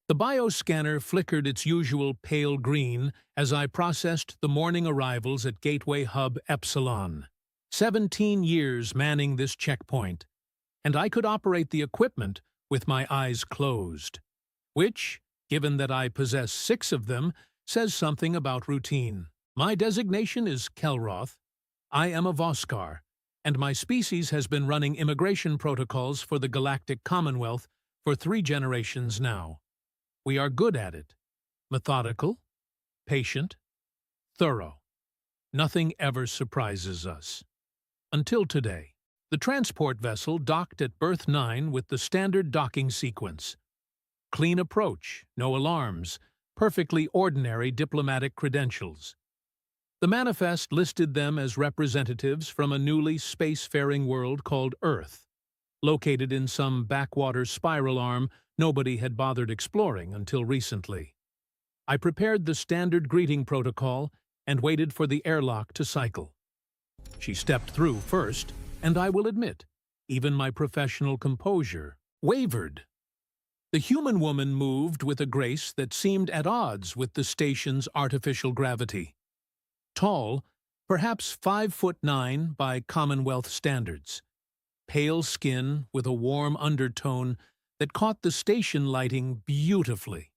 The bioscanner flickered its usual pale green as I processed the morning arrivals at Gateway Hub Epsilon. 17 years manning this checkpoint, and I could operate the equipment with my eyes closed, which, given that I possess 6 of them, says something about routine. My designation is Kelroth. I am a Voskar, and my species has been running immigration protocols for the Galactic Commonwealth for 3 generations now. We are good at it. Methodical, patient, thorough. Nothing ever surprises us. Until today. The transport vessel docked at berth 9 with the standard docking sequence. Clean approach, no alarms, perfectly ordinary diplomatic credentials. The manifest listed them as representatives from a newly spacefaring world called Earth, located in some backwater spiral arm nobody had bothered exploring until recently. I prepared the standard greeting protocol and waited for the airlock to cycle. She stepped through first, and I will admit, even my professional composure wavered. The human woman moved with a grace that seemed at odds with the station's artificial gravity. Tall, perhaps 5'9" by Commonwealth standards. Pale skin with a warm undertone that caught the station lighting beautifully.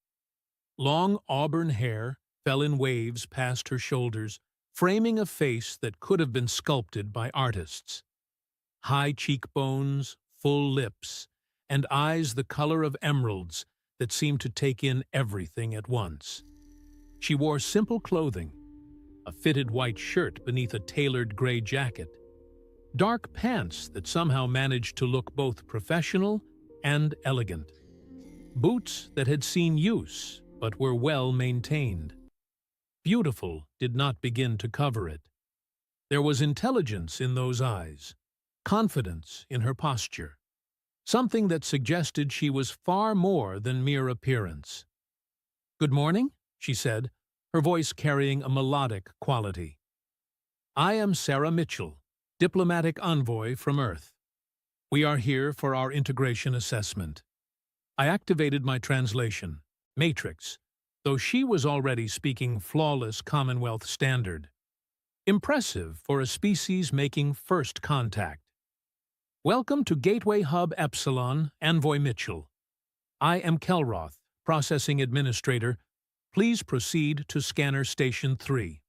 Long auburn hair fell in waves past her shoulders, framing a face that could have been sculpted by artists. High cheekbones, full lips, and eyes the color of emeralds that seemed to take in everything at once. She wore simple clothing, a fitted white shirt beneath a tailored gray jacket, dark pants that somehow managed to look both professional and elegant, boots that had seen use but were well maintained. Beautiful did not begin to cover it. There was intelligence in those eyes, confidence in her posture, something that suggested she was far more than mere appearance. "Good morning," she said, her voice carrying a melodic quality. "I am Sarah Mitchell, diplomatic envoy from Earth. We are here for our integration assessment." I activated my translation, Matrix, though she was already speaking flawless Commonwealth standard. Impressive for a species making first contact. "Welcome to Gateway Hub Epsilon, Envoy Mitchell. I am Kelroth, Processing Administrator. Please proceed to Scanner Station 3.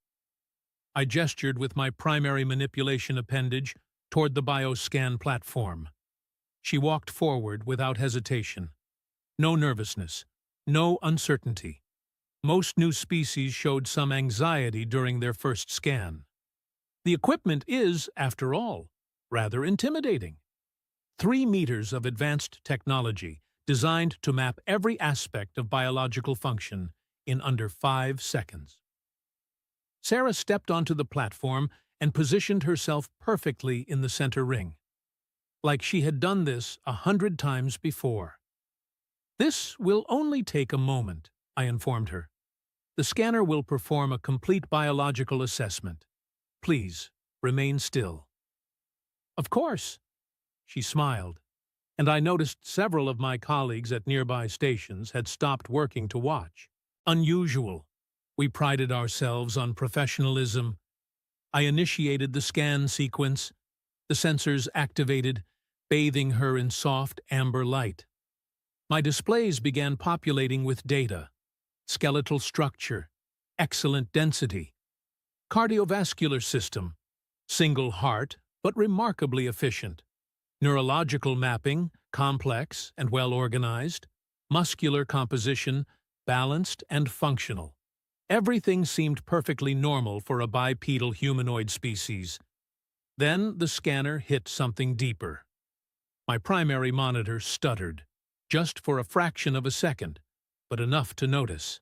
I gestured with my primary manipulation appendage toward the bioscan platform. She walked forward without hesitation. No nervousness, no uncertainty. Most new species showed some anxiety during their first scan. The equipment is, after all, rather intimidating. 3 meters of advanced technology designed to map every aspect of biological function in under 5 seconds. Sarah stepped onto the platform and positioned herself perfectly in the center ring, like she had done this 100 times before. "This will only take a moment," I informed her. "The scanner will perform a complete biological assessment. Please, remain still." "Of course." She smiled, and I noticed several of my colleagues at nearby stations had stopped working to watch. Unusual. We prided ourselves on professionalism. I initiated the scan sequence, the sensors activated, bathing her in soft amber light. My displays began populating with data: skeletal structure, excellent density, cardiovascular system, single heart but remarkably efficient, neurological mapping, complex and well organized, muscular composition, balanced and functional. Everything seemed perfectly normal for a bipedal humanoid species. Then the scanner hit something deeper. My primary monitor stuttered, just for a fraction of a second, but enough to notice.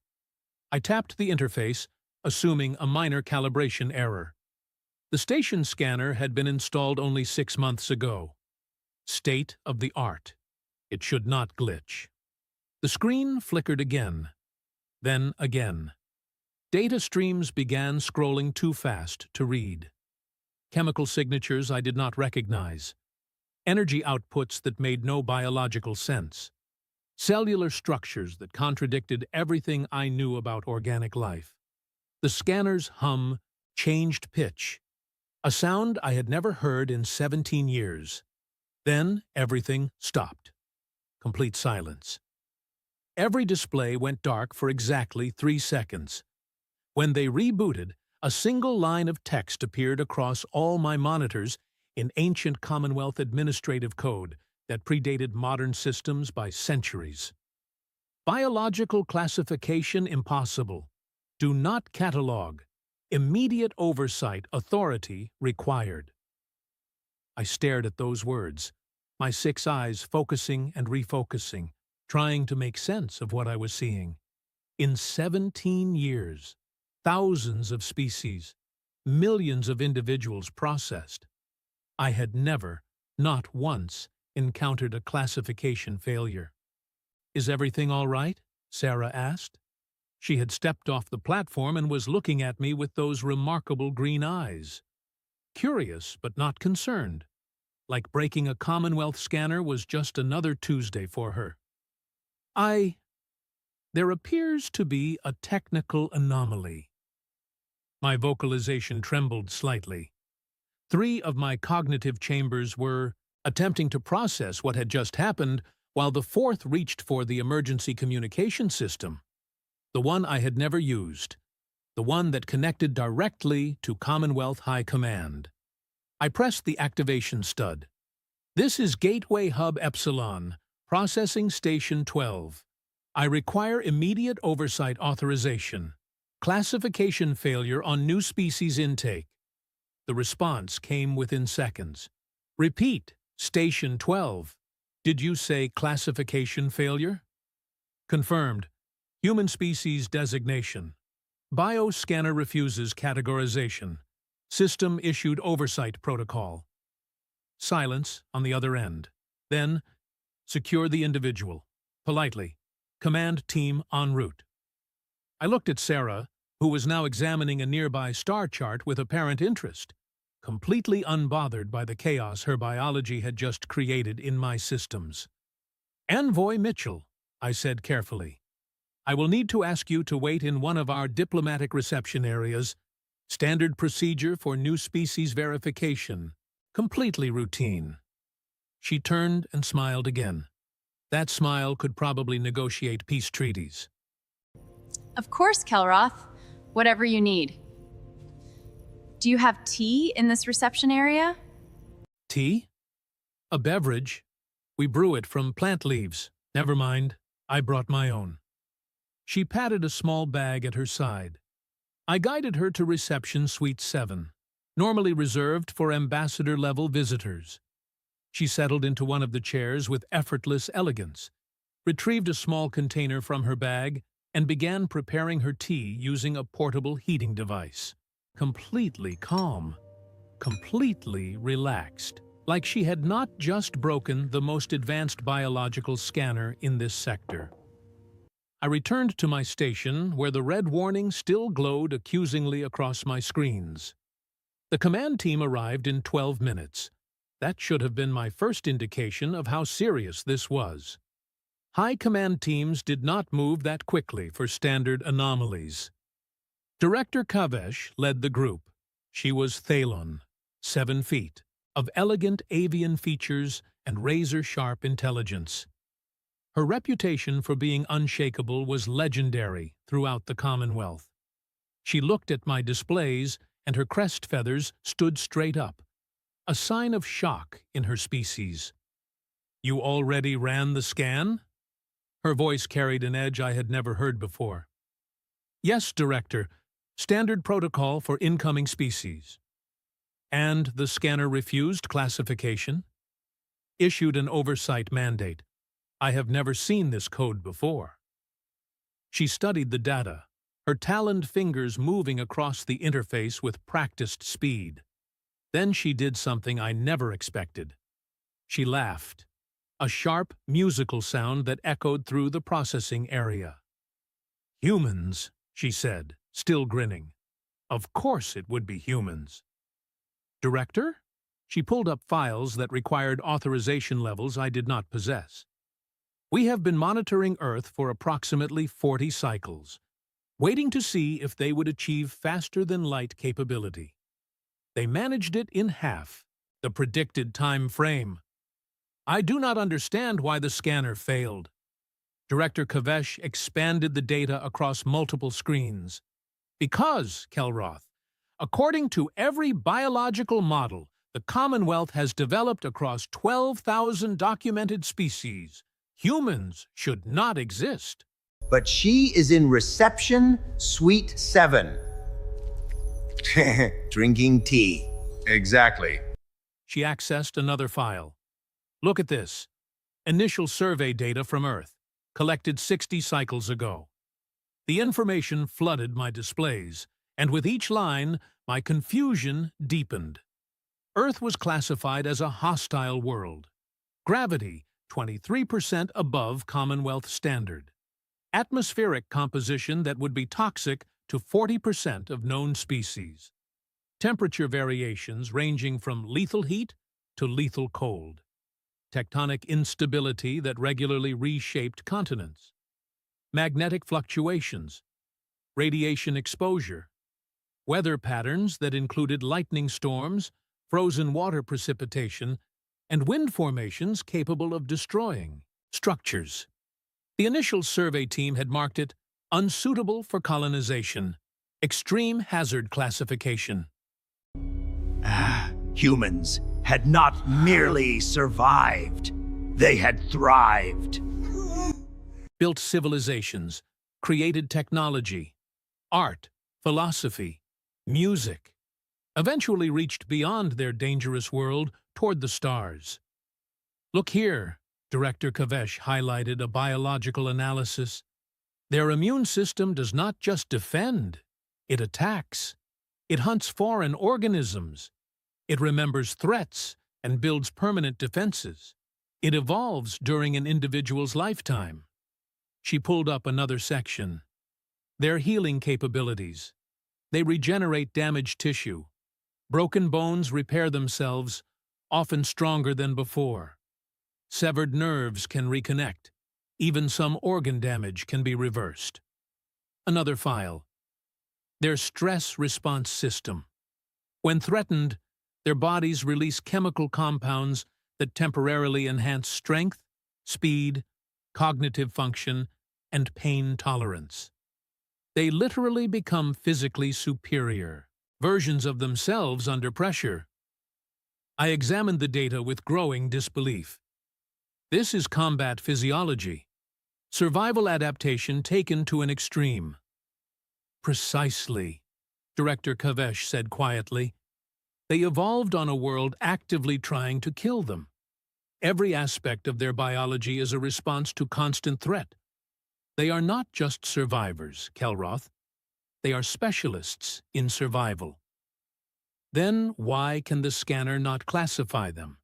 I tapped the interface, assuming a minor calibration error. The station scanner had been installed only 6 months ago. State of the art. It should not glitch. The screen flickered again, then again. Data streams began scrolling too fast to read. Chemical signatures I did not recognize. Energy outputs that made no biological sense. cellular structures that contradicted everything I knew about organic life. The scanner's hum changed pitch, a sound I had never heard in 17 years. Then everything stopped. Complete silence. Every display went dark for exactly 3 seconds. When they rebooted, a single line of text appeared across all my monitors in ancient Commonwealth administrative code that predated modern systems by centuries. Biological classification impossible. Do not catalog. Immediate oversight authority required. I stared at those words, my 6 eyes focusing and refocusing, trying to make sense of what I was seeing. In 17 years, thousands of species, millions of individuals processed. I had never, not once, encountered a classification failure. "Is everything all right?" Sarah asked. She had stepped off the platform and was looking at me with those remarkable green eyes. Curious but not concerned. Like breaking a Commonwealth scanner was just another Tuesday for her. There appears to be a technical anomaly." My vocalization trembled slightly. 3 of my cognitive chambers were attempting to process what had just happened, while the 4th reached for the emergency communication system, the one I had never used, the one that connected directly to Commonwealth High Command. I pressed the activation stud. "This is Gateway Hub Epsilon, Processing Station 12. I require immediate oversight authorization. Classification failure on new species intake." The response came within seconds. "Repeat, Station 12. Did you say classification failure?" "Confirmed. Human species designation. Bioscanner refuses categorization. System issued oversight protocol." Silence on the other end. Then, "Secure the individual. Politely. Command team en route." I looked at Sarah, who was now examining a nearby star chart with apparent interest, completely unbothered by the chaos her biology had just created in my systems. "Envoy Mitchell," I said carefully, "I will need to ask you to wait in one of our diplomatic reception areas. Standard procedure for new species verification. Completely routine." She turned and smiled again. That smile could probably negotiate peace treaties. Of course, Kelroth. Whatever you need. Do you have tea in this reception area? "Tea? A beverage. We brew it from plant leaves. Never mind, I brought my own." She patted a small bag at her side. I guided her to reception suite 7, normally reserved for ambassador-level visitors. She settled into one of the chairs with effortless elegance, retrieved a small container from her bag, and began preparing her tea using a portable heating device. Completely calm, completely relaxed, like she had not just broken the most advanced biological scanner in this sector. I returned to my station, where the red warning still glowed accusingly across my screens. The command team arrived in 12 minutes. That should have been my first indication of how serious this was. High command teams did not move that quickly for standard anomalies. Director Kavesh led the group. She was Thalon, 7 feet, of elegant avian features and razor-sharp intelligence. Her reputation for being unshakable was legendary throughout the Commonwealth. She looked at my displays, and her crest feathers stood straight up, a sign of shock in her species. "You already ran the scan?" Her voice carried an edge I had never heard before. "Yes, Director. Standard protocol for incoming species." "And the scanner refused classification?" "Issued an oversight mandate. I have never seen this code before." She studied the data, her taloned fingers moving across the interface with practiced speed. Then she did something I never expected. She laughed, a sharp, musical sound that echoed through the processing area. "Humans," she said, still grinning. "Of course it would be humans." "Director?" She pulled up files that required authorization levels I did not possess. We have been monitoring Earth for approximately 40 cycles, waiting to see if they would achieve faster-than-light capability. They managed it in half, the predicted time frame. I do not understand why the scanner failed. Director Kavesh expanded the data across multiple screens. Because, Kelroth, according to every biological model the Commonwealth has developed across 12,000 documented species, humans should not exist. But she is in reception suite 7. Drinking tea. Exactly. She accessed another file. Look at this. Initial survey data from Earth, collected 60 cycles ago. The information flooded my displays, and with each line, my confusion deepened. Earth was classified as a hostile world. Gravity, 23% above Commonwealth standard. Atmospheric composition that would be toxic to 40% of known species. Temperature variations ranging from lethal heat to lethal cold. Tectonic instability that regularly reshaped continents. Magnetic fluctuations. Radiation exposure. Weather patterns that included lightning storms, frozen water precipitation, and wind formations capable of destroying structures. The initial survey team had marked it unsuitable for colonization, extreme hazard classification. Humans had not merely survived, they had thrived. Built civilizations, created technology, art, philosophy, music, eventually reached beyond their dangerous world toward the stars. Look here, Director Kavesh highlighted a biological analysis. Their immune system does not just defend, it attacks. It hunts foreign organisms. It remembers threats and builds permanent defenses. It evolves during an individual's lifetime. She pulled up another section. Their healing capabilities. They regenerate damaged tissue. Broken bones repair themselves, often stronger than before. Severed nerves can reconnect. Even some organ damage can be reversed. Another file. Their stress response system. When threatened, their bodies release chemical compounds that temporarily enhance strength, speed, cognitive function, and pain tolerance. They literally become physically superior, versions of themselves under pressure. I examined the data with growing disbelief. This is combat physiology, survival adaptation taken to an extreme. Precisely, Director Kavesh said quietly. They evolved on a world actively trying to kill them. Every aspect of their biology is a response to constant threat. They are not just survivors, Kelroth. They are specialists in survival. Then why can the scanner not classify them?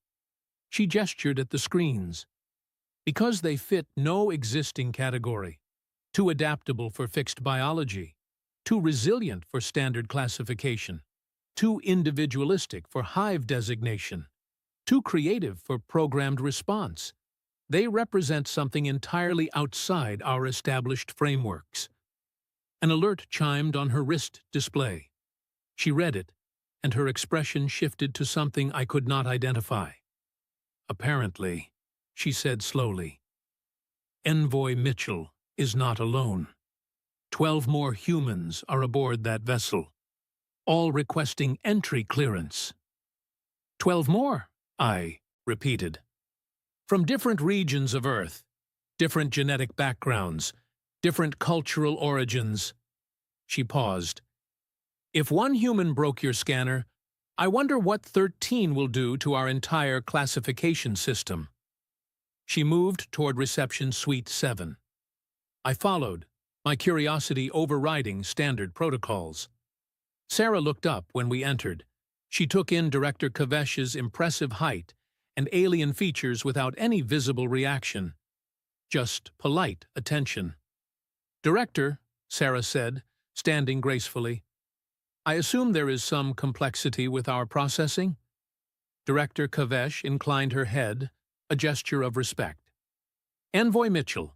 She gestured at the screens. Because they fit no existing category. Too adaptable for fixed biology. Too resilient for standard classification. Too individualistic for hive designation. Too creative for programmed response. They represent something entirely outside our established frameworks. An alert chimed on her wrist display. She read it, and her expression shifted to something I could not identify. Apparently, she said slowly, Envoy Mitchell is not alone. 12 more humans are aboard that vessel, all requesting entry clearance. 12 more, I repeated. From different regions of Earth, different genetic backgrounds, different cultural origins. She paused. If one human broke your scanner, I wonder what 13 will do to our entire classification system. She moved toward reception suite 7. I followed, my curiosity overriding standard protocols. Sarah looked up when we entered. She took in Director Kavesh's impressive height and alien features without any visible reaction. Just polite attention. Director, Sarah said, standing gracefully. I assume there is some complexity with our processing? Director Kavesh inclined her head, a gesture of respect. Envoy Mitchell,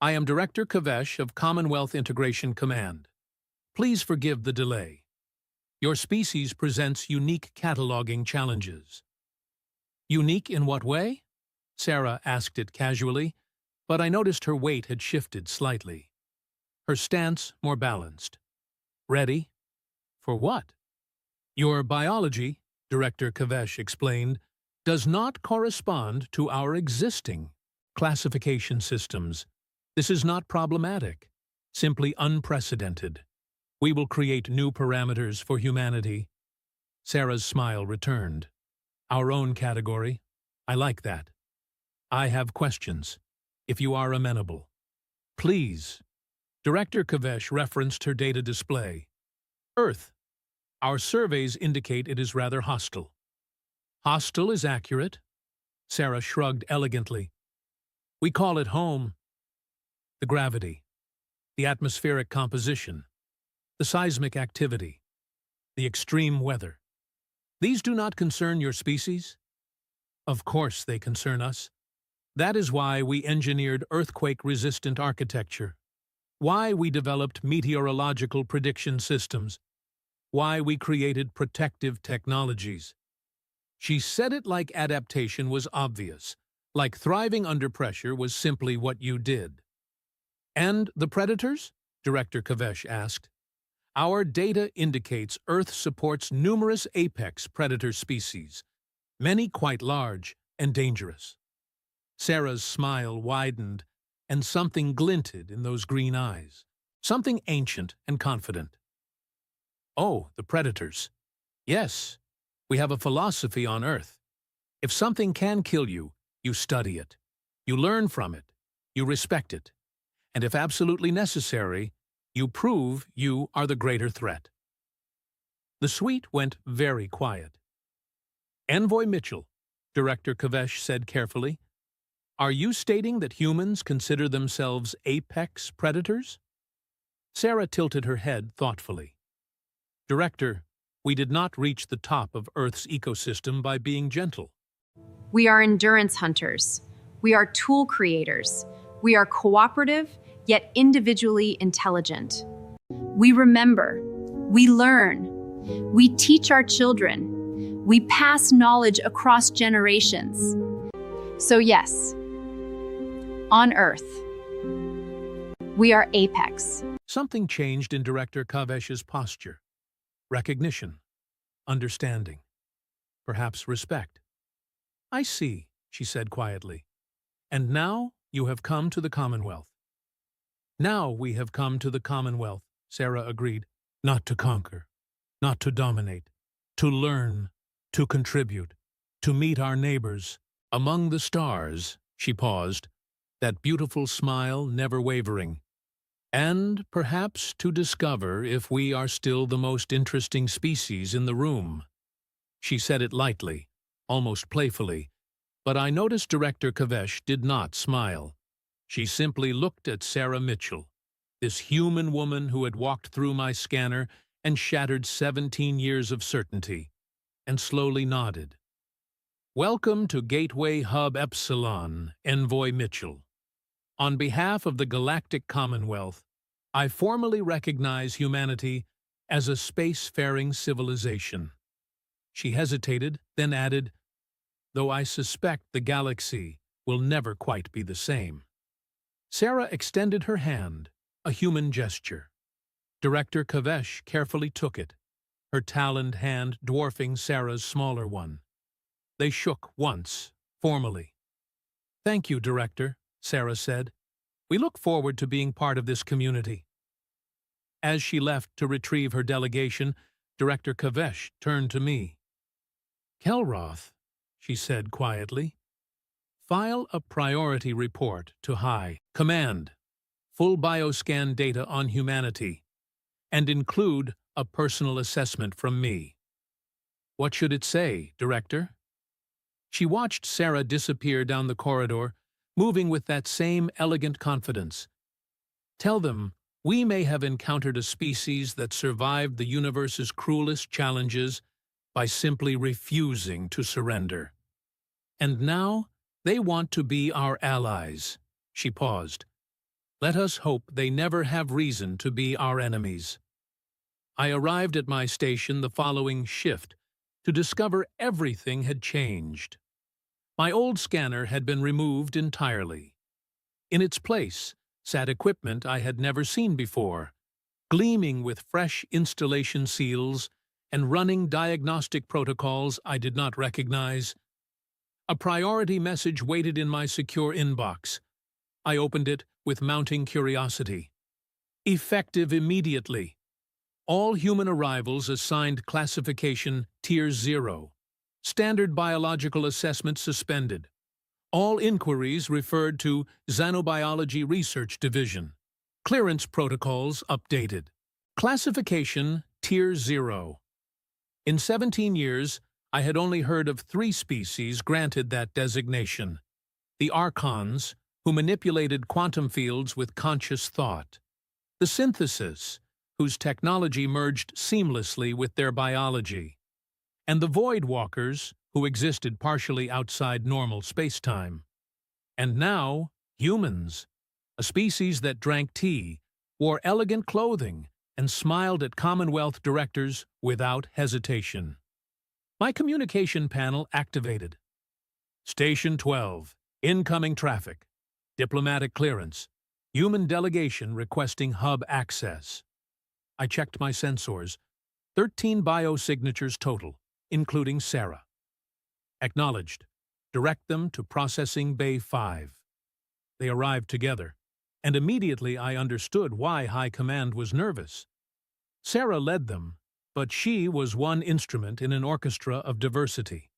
I am Director Kavesh of Commonwealth Integration Command. Please forgive the delay. Your species presents unique cataloging challenges. Unique in what way? Sarah asked it casually, but I noticed her weight had shifted slightly. Her stance more balanced. Ready? For what? Your biology, Director Kavesh explained, does not correspond to our existing classification systems. This is not problematic, simply unprecedented. We will create new parameters for humanity. Sarah's smile returned. Our own category. I like that. I have questions, if you are amenable. Please. Director Kavesh referenced her data display. Earth. Our surveys indicate it is rather hostile. Hostile is accurate. Sarah shrugged elegantly. We call it home. The gravity, the atmospheric composition, the seismic activity, the extreme weather. These do not concern your species? Of course they concern us. That is why we engineered earthquake-resistant architecture, why we developed meteorological prediction systems, why we created protective technologies. She said it like adaptation was obvious, like thriving under pressure was simply what you did. And the predators? Director Kavesh asked. Our data indicates Earth supports numerous apex predator species, many quite large and dangerous. Sarah's smile widened, and something glinted in those green eyes, something ancient and confident. Oh, the predators. Yes, we have a philosophy on Earth. If something can kill you, you study it. You learn from it. You respect it. And if absolutely necessary, you prove you are the greater threat. The suite went very quiet. Envoy Mitchell, Director Kavesh said carefully, are you stating that humans consider themselves apex predators? Sarah tilted her head thoughtfully. Director, we did not reach the top of Earth's ecosystem by being gentle. We are endurance hunters. We are tool creators. We are cooperative, yet individually intelligent. We remember. We learn. We teach our children. We pass knowledge across generations. So yes, on Earth, we are apex. Something changed in Director Kavesh's posture. Recognition, understanding, perhaps respect. I see, she said quietly. And now you have come to the Commonwealth. Now we have come to the Commonwealth, Sarah agreed. Not to conquer, not to dominate, to learn, to contribute, to meet our neighbors. Among the stars, she paused, that beautiful smile never wavering. And perhaps to discover if we are still the most interesting species in the room. She said it lightly, almost playfully, but I noticed Director Kavesh did not smile. She simply looked at Sarah Mitchell, this human woman who had walked through my scanner and shattered 17 years of certainty, and slowly nodded. Welcome to Gateway Hub Epsilon, Envoy Mitchell. On behalf of the Galactic Commonwealth, I formally recognize humanity as a spacefaring civilization. She hesitated, then added, though I suspect the galaxy will never quite be the same. Sarah extended her hand, a human gesture. Director Kavesh carefully took it, her taloned hand dwarfing Sarah's smaller one. They shook once, formally. Thank you, Director, Sarah said. We look forward to being part of this community. As she left to retrieve her delegation, Director Kavesh turned to me. Kelroth, she said quietly, file a priority report to High Command, full bioscan data on humanity, and include a personal assessment from me. What should it say, Director? She watched Sarah disappear down the corridor, moving with that same elegant confidence. Tell them we may have encountered a species that survived the universe's cruelest challenges by simply refusing to surrender. And now they want to be our allies, She paused. Let us hope they never have reason to be our enemies. I arrived at my station the following shift to discover everything had changed. My old scanner had been removed entirely. In its place sat equipment I had never seen before, gleaming with fresh installation seals and running diagnostic protocols I did not recognize. A priority message waited in my secure inbox. I opened it with mounting curiosity. Effective immediately. All human arrivals assigned classification Tier 0. Standard biological assessment suspended. All inquiries referred to Xenobiology Research Division. Clearance protocols updated. Classification Tier 0. In 17 years, I had only heard of 3 species granted that designation. The Archons, who manipulated quantum fields with conscious thought. The Synthesis, whose technology merged seamlessly with their biology. And the Void Walkers, who existed partially outside normal spacetime. And now, humans, a species that drank tea, wore elegant clothing, and smiled at Commonwealth directors without hesitation. My communication panel activated. Station 12, incoming traffic, diplomatic clearance, human delegation requesting hub access. I checked my sensors, 13 biosignatures total, including Sarah. Acknowledged. Direct them to Processing Bay 5. They arrived together, and immediately I understood why High Command was nervous. Sarah led them, but she was one instrument in an orchestra of diversity.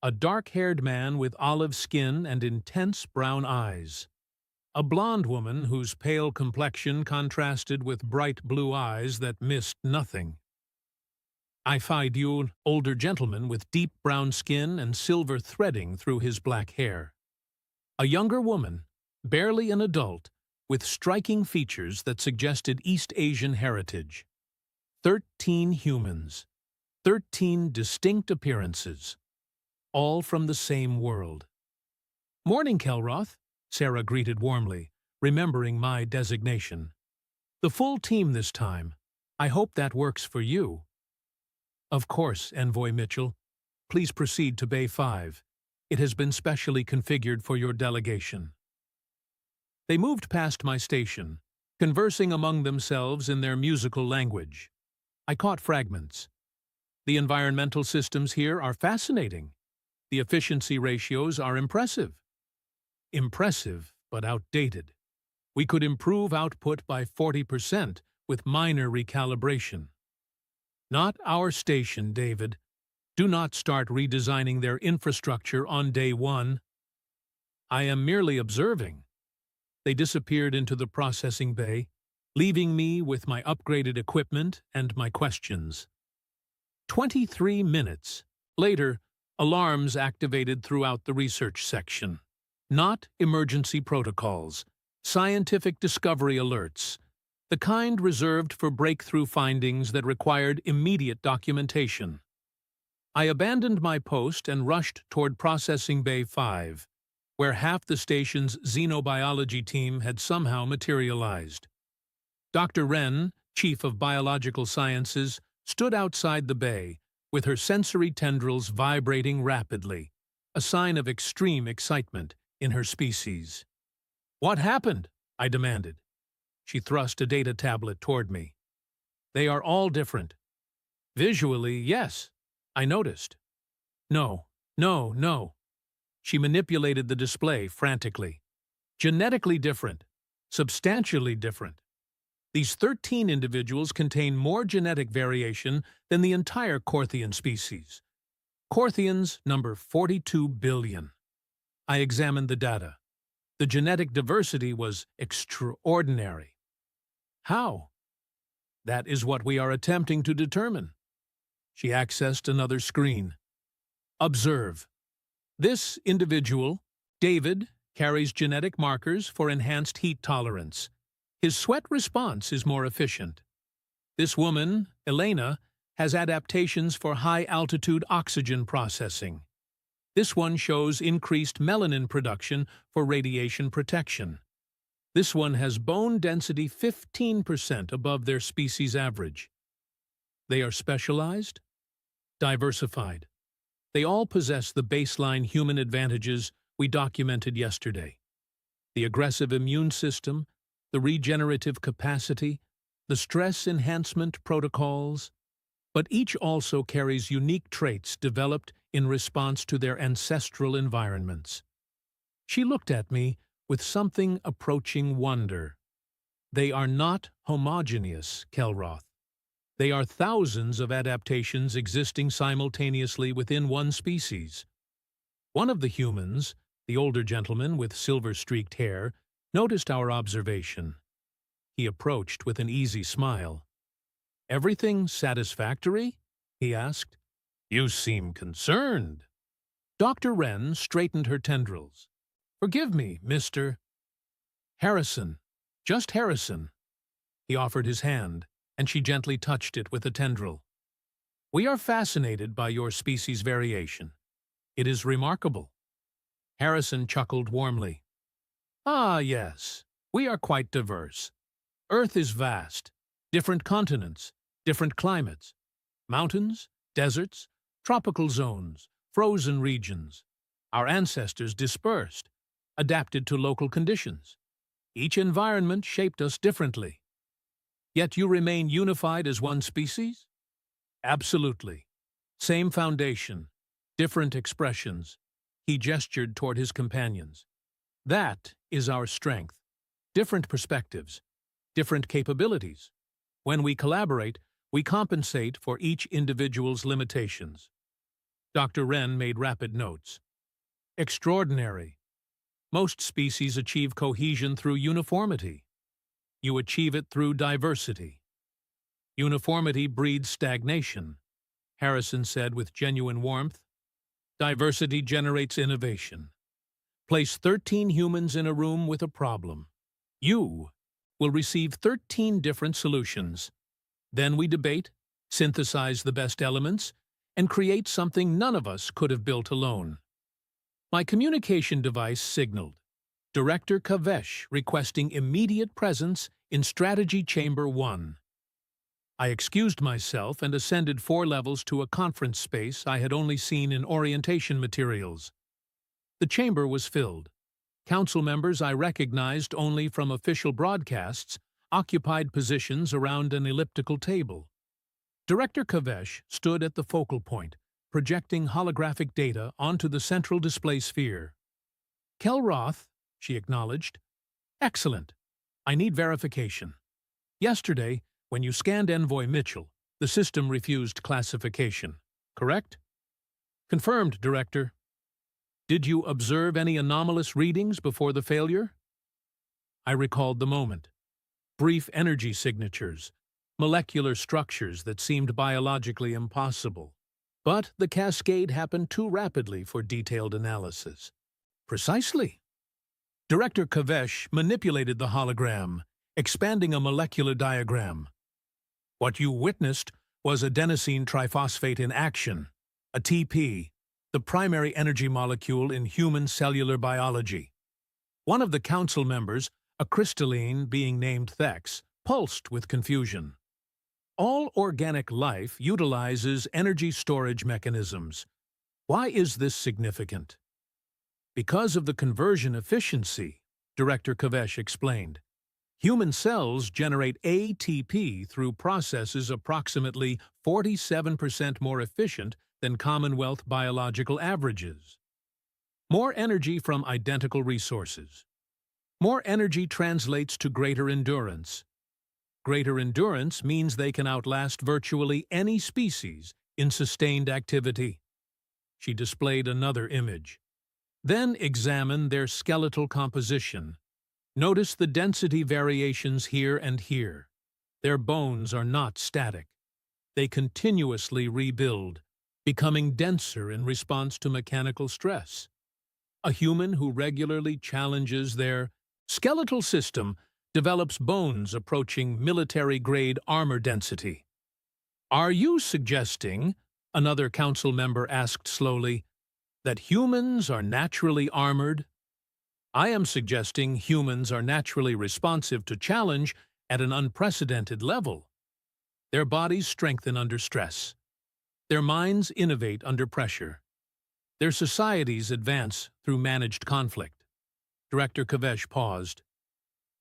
A dark-haired man with olive skin and intense brown eyes. A blonde woman whose pale complexion contrasted with bright blue eyes that missed nothing. I find you an older gentleman with deep brown skin and silver threading through his black hair. A younger woman, barely an adult, with striking features that suggested East Asian heritage. 13 humans, 13 distinct appearances, all from the same world. Morning, Kelroth, Sarah greeted warmly, remembering my designation. The full team this time. I hope that works for you. Of course, Envoy Mitchell. Please proceed to Bay 5. It has been specially configured for your delegation. They moved past my station, conversing among themselves in their musical language. I caught fragments. The environmental systems here are fascinating. The efficiency ratios are impressive. Impressive, but outdated. We could improve output by 40% with minor recalibration. Not our station, David. Do not start redesigning their infrastructure on day 1. I am merely observing. They disappeared into the processing bay, leaving me with my upgraded equipment and my questions. 23 minutes. Later, alarms activated throughout the research section. Not emergency protocols, scientific discovery alerts, the kind reserved for breakthrough findings that required immediate documentation. I abandoned my post and rushed toward Processing Bay 5, where half the station's xenobiology team had somehow materialized. Dr. Wren, Chief of Biological Sciences, stood outside the bay, with her sensory tendrils vibrating rapidly, a sign of extreme excitement in her species. What happened? I demanded. She thrust a data tablet toward me. They are all different. Visually, yes, I noticed. No. She manipulated the display frantically. Genetically different. Substantially different. These 13 individuals contain more genetic variation than the entire Korthian species. Korthians number 42 billion. I examined the data. The genetic diversity was extraordinary. How? That is what we are attempting to determine. She accessed another screen. Observe. This individual, David, carries genetic markers for enhanced heat tolerance. His sweat response is more efficient. This woman, Elena, has adaptations for high-altitude oxygen processing. This one shows increased melanin production for radiation protection. This one has bone density 15% above their species average. They are specialized, diversified. They all possess the baseline human advantages we documented yesterday. The aggressive immune system, the regenerative capacity, the stress enhancement protocols, but each also carries unique traits developed in response to their ancestral environments. She looked at me with something approaching wonder. They are not homogeneous, Kelroth. They are thousands of adaptations existing simultaneously within one species. One of the humans, the older gentleman with silver-streaked hair, noticed our observation. He approached with an easy smile. "Everything satisfactory?" he asked. "You seem concerned." Dr. Wren straightened her tendrils. "Forgive me, Mr. Harrison. Just Harrison." He offered his hand, and she gently touched it with a tendril. "We are fascinated by your species variation. It is remarkable." Harrison chuckled warmly. "Ah, yes, we are quite diverse. Earth is vast, different continents, different climates, mountains, deserts, tropical zones, frozen regions. Our ancestors dispersed, adapted to local conditions. Each environment shaped us differently. Yet you remain unified as one species?" "Absolutely. Same foundation, different expressions." He gestured toward his companions. "That is our strength. Different perspectives, different capabilities. When we collaborate, we compensate for each individual's limitations." Dr. Wren made rapid notes. "Extraordinary. Most species achieve cohesion through uniformity. You achieve it through diversity." "Uniformity breeds stagnation," Harrison said with genuine warmth. "Diversity generates innovation. Place 13 humans in a room with a problem. You will receive 13 different solutions. Then we debate, synthesize the best elements, and create something none of us could have built alone." My communication device signaled. Director Kavesh requesting immediate presence in Strategy Chamber 1. I excused myself and ascended 4 levels to a conference space I had only seen in orientation materials. The chamber was filled. Council members I recognized only from official broadcasts occupied positions around an elliptical table. Director Kavesh stood at the focal point, projecting holographic data onto the central display sphere. "Kelroth," she acknowledged. "Excellent. I need verification. Yesterday, when you scanned Envoy Mitchell, the system refused classification, correct?" "Confirmed, Director." "Did you observe any anomalous readings before the failure?" I recalled the moment. Brief energy signatures, molecular structures that seemed biologically impossible. But the cascade happened too rapidly for detailed analysis. "Precisely." Director Kavesh manipulated the hologram, expanding a molecular diagram. "What you witnessed was adenosine triphosphate in action, ATP, the primary energy molecule in human cellular biology. One of the council members, a crystalline being named Thex, pulsed with confusion. All organic life utilizes energy storage mechanisms. Why is this significant?" "Because of the conversion efficiency," Director Kavesh explained. "Human cells generate ATP through processes approximately 47% more efficient than Commonwealth biological averages. More energy from identical resources. More energy translates to greater endurance. Greater endurance means they can outlast virtually any species in sustained activity." She displayed another image. "Then examine their skeletal composition. Notice the density variations here and here. Their bones are not static. They continuously rebuild, becoming denser in response to mechanical stress. A human who regularly challenges their skeletal system develops bones approaching military-grade armor density." "Are you suggesting," another council member asked slowly, "that humans are naturally armored?" I am suggesting humans are naturally responsive to challenge at an unprecedented level. Their bodies strengthen under stress. Their minds innovate under pressure. Their societies advance through managed conflict. Director Kavesh paused.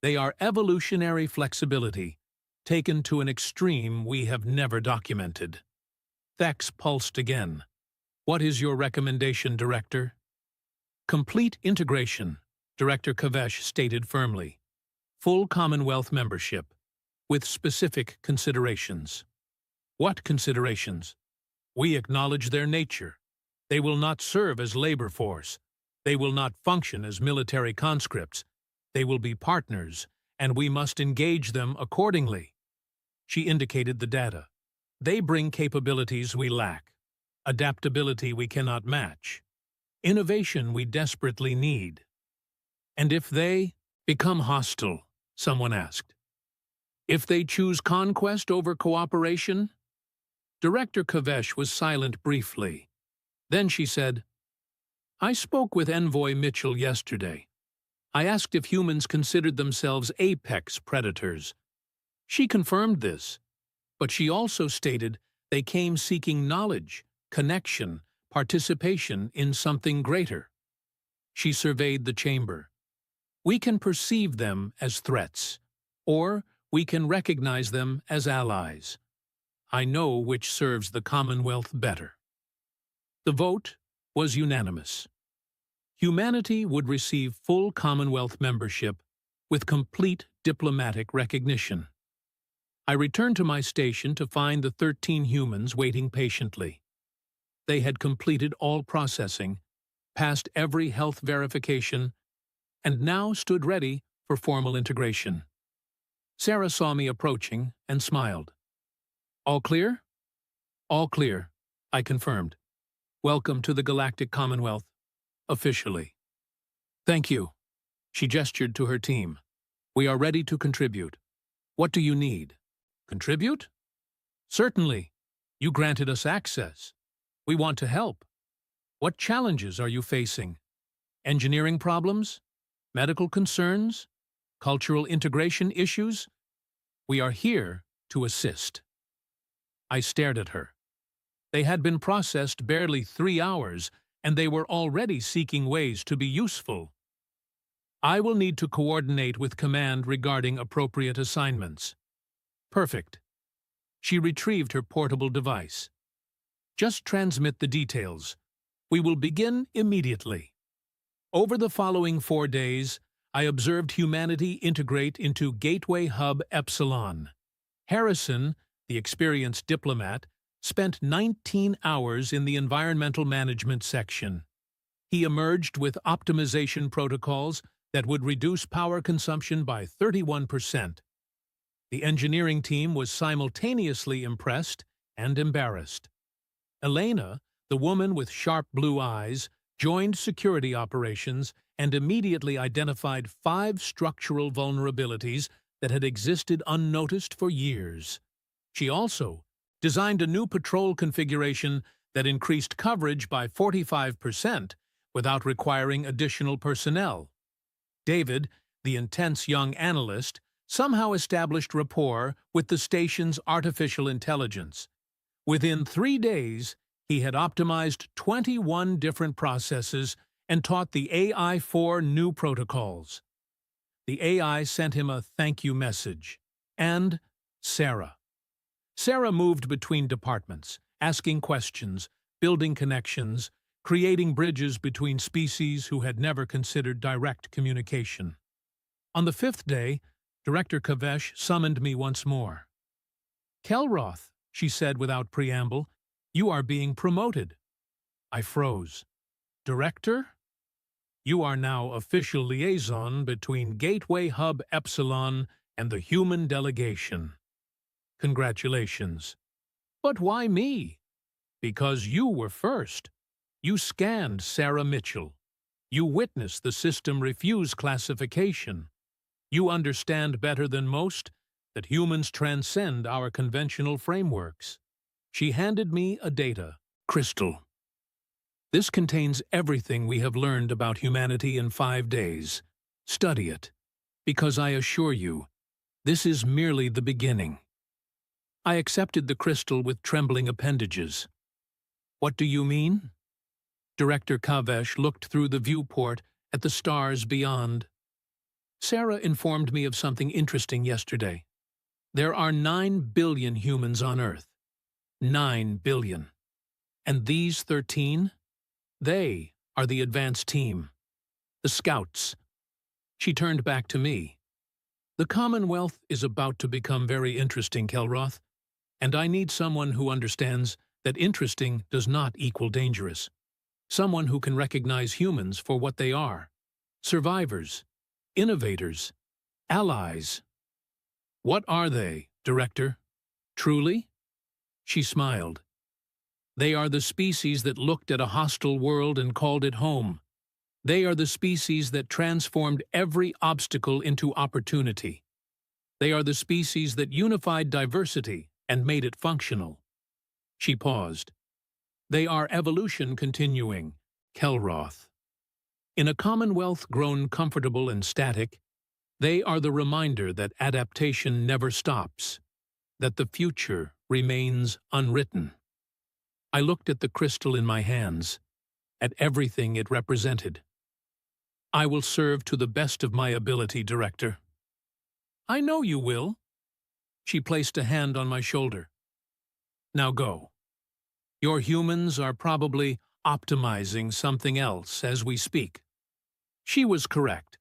They are evolutionary flexibility, taken to an extreme we have never documented. Thex pulsed again. What is your recommendation, Director? Complete integration, Director Kavesh stated firmly. Full Commonwealth membership, with specific considerations. What considerations? We acknowledge their nature. They will not serve as labor force. They will not function as military conscripts. They will be partners, and we must engage them accordingly. She indicated the data. They bring capabilities we lack, adaptability we cannot match, innovation we desperately need. And if they become hostile, someone asked. If they choose conquest over cooperation? Director Kavesh was silent briefly. Then she said, I spoke with Envoy Mitchell yesterday. I asked if humans considered themselves apex predators. She confirmed this, but she also stated they came seeking knowledge, connection, participation in something greater. She surveyed the chamber. We can perceive them as threats, or we can recognize them as allies. I know which serves the Commonwealth better. The vote was unanimous. Humanity would receive full Commonwealth membership with complete diplomatic recognition. I returned to my station to find the 13 humans waiting patiently. They had completed all processing, passed every health verification, and now stood ready for formal integration. Sarah saw me approaching and smiled. All clear? All clear, I confirmed. Welcome to the Galactic Commonwealth, officially. Thank you. She gestured to her team. We are ready to contribute. What do you need? Contribute? Certainly. You granted us access. We want to help. What challenges are you facing? Engineering problems? Medical concerns? Cultural integration issues? We are here to assist. I stared at her. They had been processed barely 3 hours, and they were already seeking ways to be useful. I will need to coordinate with Command regarding appropriate assignments. Perfect. She retrieved her portable device. Just transmit the details. We will begin immediately. Over the following 4 days, I observed humanity integrate into Gateway Hub Epsilon. Harrison, the experienced diplomat, spent 19 hours in the environmental management section. He emerged with optimization protocols that would reduce power consumption by 31%. The engineering team was simultaneously impressed and embarrassed. Elena, the woman with sharp blue eyes, joined security operations and immediately identified 5 structural vulnerabilities that had existed unnoticed for years. She also designed a new patrol configuration that increased coverage by 45% without requiring additional personnel. David, the intense young analyst, somehow established rapport with the station's artificial intelligence. Within 3 days, he had optimized 21 different processes and taught the AI 4 new protocols. The AI sent him a thank you message. And Sarah. Sarah moved between departments, asking questions, building connections, creating bridges between species who had never considered direct communication. On the 5th day, Director Kavesh summoned me once more. Kelroth, she said without preamble, you are being promoted. I froze. Director? You are now official liaison between Gateway Hub Epsilon and the human delegation. Congratulations. But why me? Because you were first. You scanned Sarah Mitchell. You witnessed the system refuse classification. You understand better than most that humans transcend our conventional frameworks. She handed me a data crystal. This contains everything we have learned about humanity in 5 days. Study it, because I assure you, this is merely the beginning. I accepted the crystal with trembling appendages. What do you mean? Director Kavesh looked through the viewport at the stars beyond. Sarah informed me of something interesting yesterday. There are 9 billion humans on Earth. 9 billion. And these 13? They are the advanced team. The Scouts. She turned back to me. The Commonwealth is about to become very interesting, Kelroth, and I need someone who understands that interesting does not equal dangerous. Someone who can recognize humans for what they are. Survivors. Innovators. Allies. What are they, Director? Truly? She smiled. They are the species that looked at a hostile world and called it home. They are the species that transformed every obstacle into opportunity. They are the species that unified diversity and made it functional. She paused. They are evolution continuing, Kelroth. In a commonwealth grown comfortable and static, they are the reminder that adaptation never stops, that the future remains unwritten. I looked at the crystal in my hands, at everything it represented. I will serve to the best of my ability, Director. I know you will. She placed a hand on my shoulder. Now go. Your humans are probably optimizing something else as we speak. She was correct.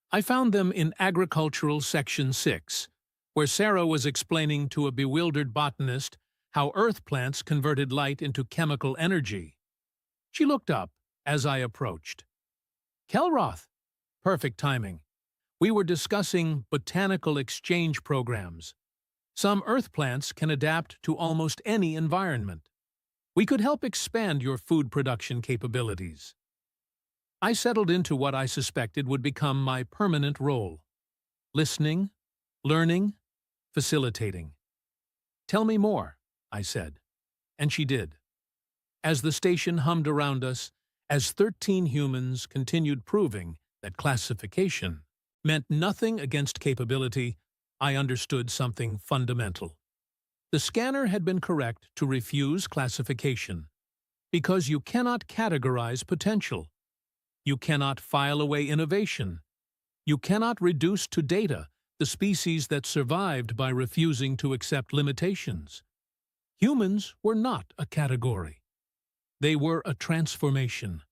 I found them in Agricultural Section 6, where Sarah was explaining to a bewildered botanist how earth plants converted light into chemical energy. She looked up as I approached. Kelroth. Perfect timing. We were discussing botanical exchange programs. Some earth plants can adapt to almost any environment. We could help expand your food production capabilities. I settled into what I suspected would become my permanent role. Listening, learning, facilitating. Tell me more, I said. And she did. As the station hummed around us, as 13 humans continued proving that classification meant nothing against capability, I understood something fundamental. The scanner had been correct to refuse classification, because you cannot categorize potential. You cannot file away innovation. You cannot reduce to data the species that survived by refusing to accept limitations. Humans were not a category. They were a transformation.